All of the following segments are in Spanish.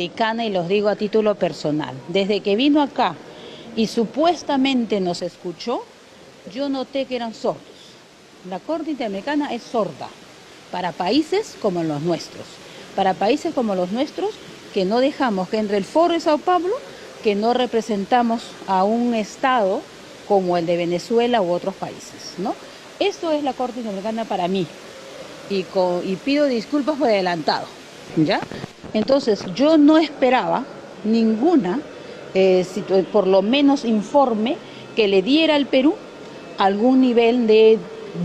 y los digo a título personal, desde que vino acá y supuestamente nos escuchó, yo noté que eran sordos. La Corte Interamericana es sorda para países como los nuestros, que no dejamos que entre el Foro de Sao Paulo, que no representamos a un Estado como el de Venezuela u otros países, ¿no? Esto es la Corte Interamericana para mí y pido disculpas por adelantado, ¿ya? Entonces, yo no esperaba ninguna, por lo menos informe, que le diera al Perú algún nivel de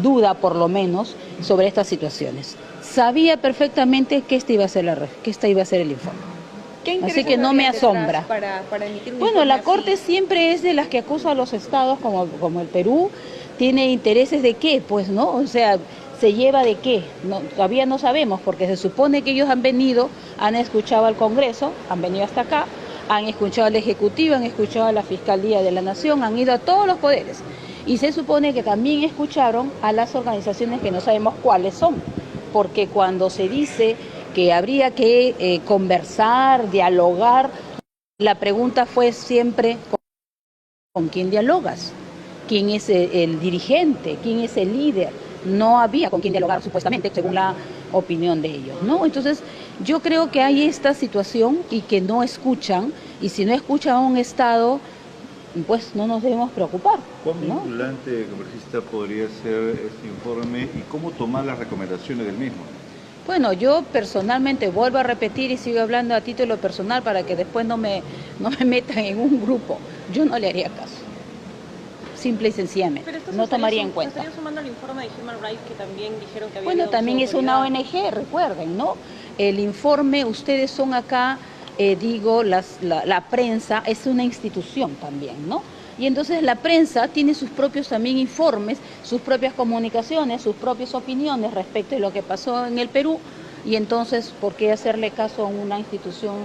duda, por lo menos, sobre estas situaciones. Sabía perfectamente que este iba a ser el informe. Así que no me asombra. Para emitir un bueno, la así? Corte siempre es de las que acusa a los estados, como el Perú. ¿Tiene intereses de qué? Pues, ¿no? O sea, ¿se lleva de qué? No, todavía no sabemos, porque se supone que ellos han escuchado al Congreso, han venido hasta acá, han escuchado al Ejecutivo, han escuchado a la Fiscalía de la Nación, han ido a todos los poderes. Y se supone que también escucharon a las organizaciones que no sabemos cuáles son, porque cuando se dice que habría que conversar, dialogar, la pregunta fue siempre ¿con quién dialogas? ¿Quién es el dirigente? ¿Quién es el líder? No había con quién dialogar supuestamente, según la opinión de ellos, ¿no? Entonces, yo creo que hay esta situación y que no escuchan, y si no escuchan a un Estado, pues no nos debemos preocupar, ¿Cuán ¿no? vinculante, congresista, podría ser este informe y cómo tomar las recomendaciones del mismo? Bueno, yo personalmente vuelvo a repetir y sigo hablando a título personal para que después no me metan en un grupo. Yo no le haría caso. Simple y sencillamente, no tomaría en cuenta. ¿Estaría sumando al informe de Human Rights que también dijeron que había... Bueno, también es una ONG, recuerden, ¿no? El informe, ustedes son acá, la prensa es una institución también, ¿no? Y entonces la prensa tiene sus propios también informes, sus propias comunicaciones, sus propias opiniones respecto de lo que pasó en el Perú. Y entonces, ¿por qué hacerle caso a una institución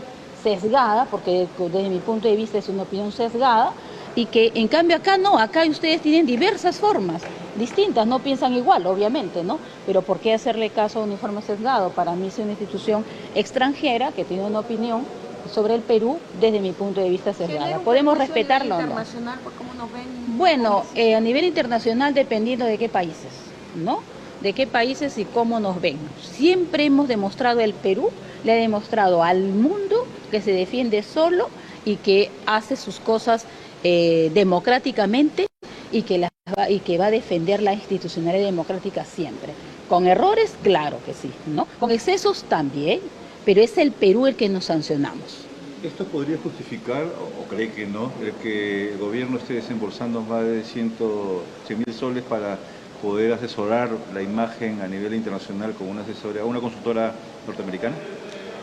sesgada? Porque desde mi punto de vista es una opinión sesgada. Y que en cambio acá no, acá ustedes tienen diversas formas distintas, no piensan igual, obviamente, ¿no? Pero ¿por qué hacerle caso a un informe sesgado? Para mí es una institución extranjera que tiene una opinión sobre el Perú desde mi punto de vista sesgada. ¿Podemos respetarlo o no? ¿Por cómo nos ven? Bueno, a nivel internacional dependiendo de qué países, ¿no? De qué países y cómo nos ven. Siempre hemos demostrado, el Perú le ha demostrado al mundo que se defiende solo y que hace sus cosas democráticamente y que va a defender la institucionalidad democrática siempre. Con errores, claro que sí, ¿no? Con excesos también, pero es el Perú el que nos sancionamos. ¿Esto podría justificar, o cree que no, el que el gobierno esté desembolsando más de 100.000 soles para poder asesorar la imagen a nivel internacional con una consultora norteamericana?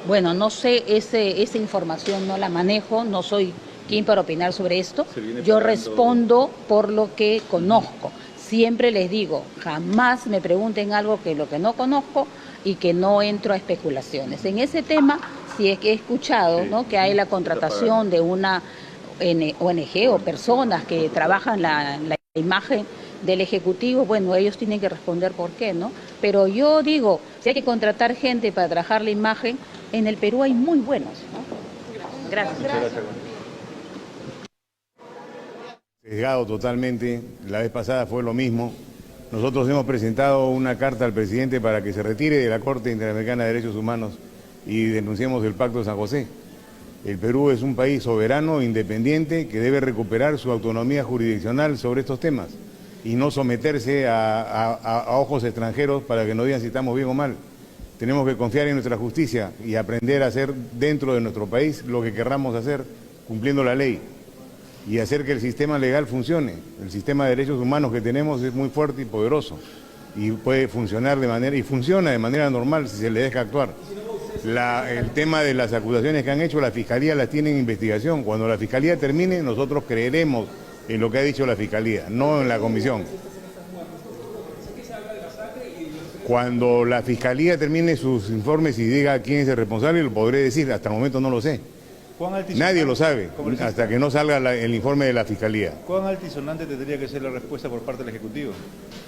Bueno, no sé, esa información no la manejo, no soy quien para opinar sobre esto. Yo respondo por lo que conozco. Siempre les digo, jamás me pregunten algo que lo que no conozco y que no entro a especulaciones. En ese tema, sí es que he escuchado, ¿no?, que hay la contratación de una ONG o personas que trabajan la imagen del Ejecutivo. Bueno, ellos tienen que responder por qué, ¿no? Pero yo digo, si hay que contratar gente para trabajar la imagen, en el Perú hay muy buenos, ¿no? Gracias. Sesgado totalmente, la vez pasada fue lo mismo. Nosotros hemos presentado una carta al presidente para que se retire de la Corte Interamericana de Derechos Humanos y denunciemos el Pacto de San José. El Perú es un país soberano, independiente, que debe recuperar su autonomía jurisdiccional sobre estos temas y no someterse a ojos extranjeros para que nos digan si estamos bien o mal. Tenemos que confiar en nuestra justicia y aprender a hacer dentro de nuestro país lo que querramos hacer, cumpliendo la ley, y hacer que el sistema legal funcione. El sistema de derechos humanos que tenemos es muy fuerte y poderoso y puede funcionar funciona de manera normal si se le deja actuar. El tema de las acusaciones que han hecho la Fiscalía las tiene en investigación. Cuando la Fiscalía termine, nosotros creeremos en lo que ha dicho la Fiscalía, no en la Comisión. Cuando la Fiscalía termine sus informes y diga quién es el responsable, lo podré decir. Hasta el momento no lo sé. Nadie lo sabe hasta que no salga el informe de la Fiscalía. ¿Cuán altisonante tendría que ser la respuesta por parte del Ejecutivo?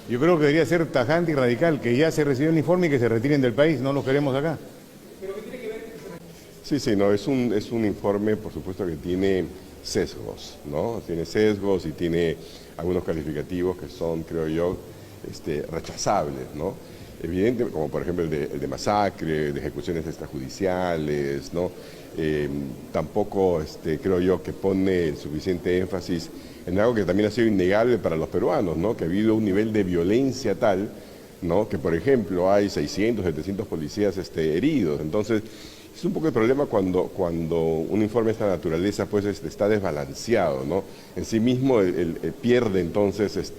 Yo creo que debería ser tajante y radical, que ya se recibió el informe y que se retiren del país, no los queremos acá. Sí, no, es un informe, por supuesto, que tiene sesgos, ¿no? Tiene sesgos y tiene algunos calificativos que son, creo yo, rechazables, ¿no? Evidente, como por ejemplo el de masacre, de ejecuciones extrajudiciales, ¿no? Tampoco creo yo que pone el suficiente énfasis en algo que también ha sido innegable para los peruanos, ¿no? Que ha habido un nivel de violencia tal, ¿no? Que por ejemplo hay 600, 700 policías heridos. Entonces es un poco el problema cuando un informe de esta naturaleza pues está desbalanceado, ¿no? En sí mismo pierde entonces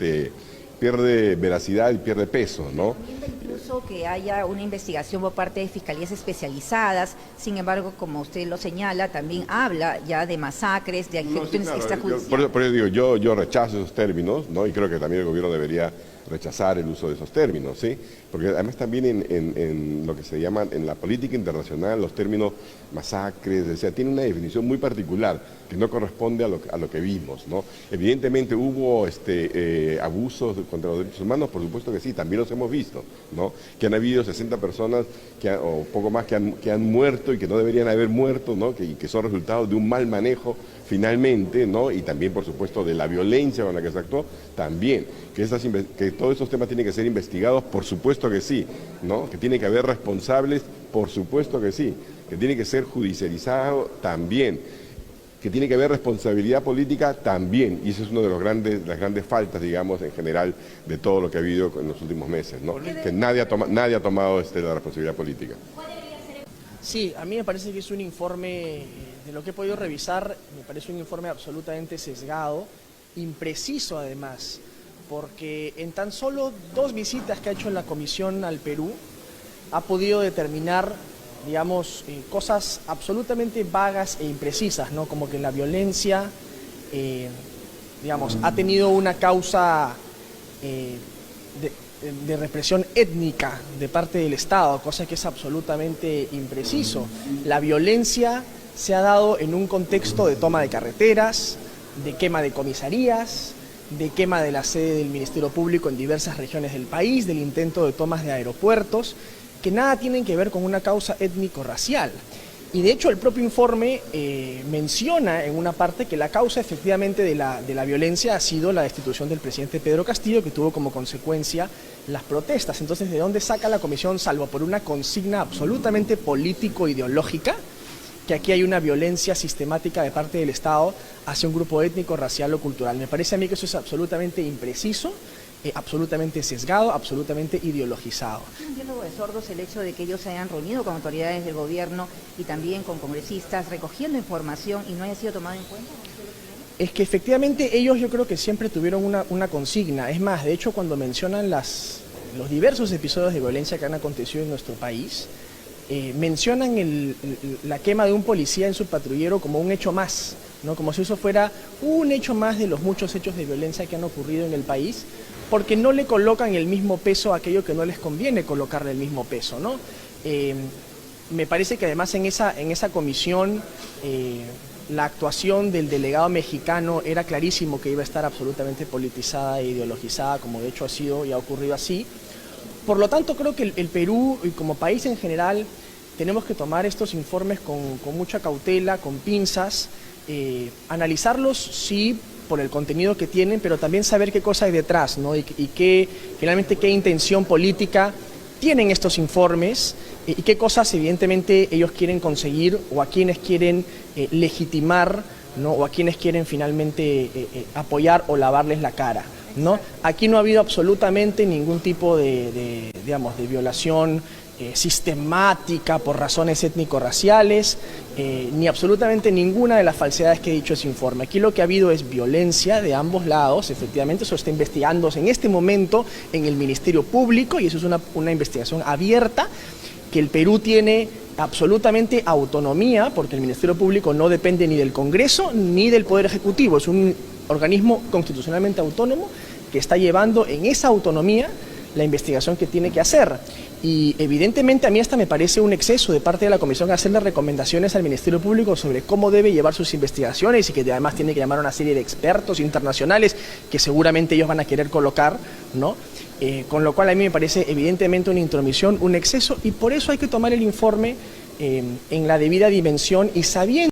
pierde veracidad y pierde peso, ¿no? Incluso que haya una investigación por parte de fiscalías especializadas, sin embargo, como usted lo señala, también habla ya de masacres, de ejecuciones extrajudiciales. Por eso digo, yo rechazo esos términos, ¿no? Y creo que también el gobierno debería rechazar el uso de esos términos, ¿sí? Porque además también en lo que se llama en la política internacional los términos masacres, o sea, tiene una definición muy particular que no corresponde a lo que vimos, ¿no? Evidentemente hubo abusos contra los derechos humanos, por supuesto que sí, también los hemos visto, ¿no? Que han habido 60 personas o poco más que han muerto y que no deberían haber muerto, ¿no? Que son resultado de un mal manejo finalmente, ¿no? Y también, por supuesto, de la violencia con la que se actuó, también. Que todos estos temas tienen que ser investigados, por supuesto que sí, ¿no? Que tiene que haber responsables, por supuesto que sí. Que tiene que ser judicializado, también. Que tiene que haber responsabilidad política, también. Y eso es una de las grandes faltas, digamos, en general, de todo lo que ha habido en los últimos meses, ¿no? Que nadie ha tomado la responsabilidad política. Sí, a mí me parece que es un informe, de lo que he podido revisar, me parece un informe absolutamente sesgado, impreciso además, porque en tan solo 2 visitas que ha hecho en la comisión al Perú, ha podido determinar, digamos, cosas absolutamente vagas e imprecisas, ¿no? Como que la violencia, digamos, ha tenido una causa de represión étnica de parte del Estado, cosa que es absolutamente impreciso. La violencia se ha dado en un contexto de toma de carreteras, de quema de comisarías, de quema de la sede del Ministerio Público en diversas regiones del país, del intento de tomas de aeropuertos, que nada tienen que ver con una causa étnico-racial. Y de hecho el propio informe menciona en una parte que la causa efectivamente de la violencia ha sido la destitución del presidente Pedro Castillo, que tuvo como consecuencia las protestas. Entonces, ¿de dónde saca la comisión, salvo por una consigna absolutamente político-ideológica, que aquí hay una violencia sistemática de parte del Estado hacia un grupo étnico, racial o cultural? Me parece a mí que eso es absolutamente impreciso, absolutamente sesgado, absolutamente ideologizado. ¿Es un diálogo de sordos el hecho de que ellos se hayan reunido con autoridades del gobierno y también con congresistas recogiendo información y no haya sido tomado en cuenta? Es que efectivamente ellos, yo creo que siempre tuvieron una consigna. Es más, de hecho, cuando mencionan los diversos episodios de violencia que han acontecido en nuestro país, mencionan la quema de un policía en su patrullero como un hecho más, ¿no? Como si eso fuera un hecho más de los muchos hechos de violencia que han ocurrido en el país, porque no le colocan el mismo peso a aquello que no les conviene colocarle el mismo peso, ¿no? Me parece que además en esa comisión la actuación del delegado mexicano era clarísimo que iba a estar absolutamente politizada e ideologizada, como de hecho ha sido y ha ocurrido así. Por lo tanto, creo que el Perú y como país en general tenemos que tomar estos informes con mucha cautela, con pinzas, analizarlos sí por el contenido que tienen, pero también saber qué cosa hay detrás, ¿no? Y finalmente qué intención política tienen estos informes y qué cosas evidentemente ellos quieren conseguir o a quienes quieren legitimar, ¿no? O a quienes quieren finalmente apoyar o lavarles la cara, ¿no? Aquí no ha habido absolutamente ningún tipo de violación sistemática por razones étnico-raciales, ni absolutamente ninguna de las falsedades que he dicho ese informe. Aquí lo que ha habido es violencia de ambos lados, efectivamente, eso está investigándose en este momento en el Ministerio Público y eso es una investigación abierta, que el Perú tiene absolutamente autonomía, porque el Ministerio Público no depende ni del Congreso ni del Poder Ejecutivo, es un organismo constitucionalmente autónomo que está llevando en esa autonomía la investigación que tiene que hacer. Y evidentemente a mí hasta me parece un exceso de parte de la Comisión hacerle recomendaciones al Ministerio Público sobre cómo debe llevar sus investigaciones y que además tiene que llamar a una serie de expertos internacionales que seguramente ellos van a querer colocar, ¿no? Con lo cual a mí me parece evidentemente una intromisión, un exceso, y por eso hay que tomar el informe en la debida dimensión y sabiendo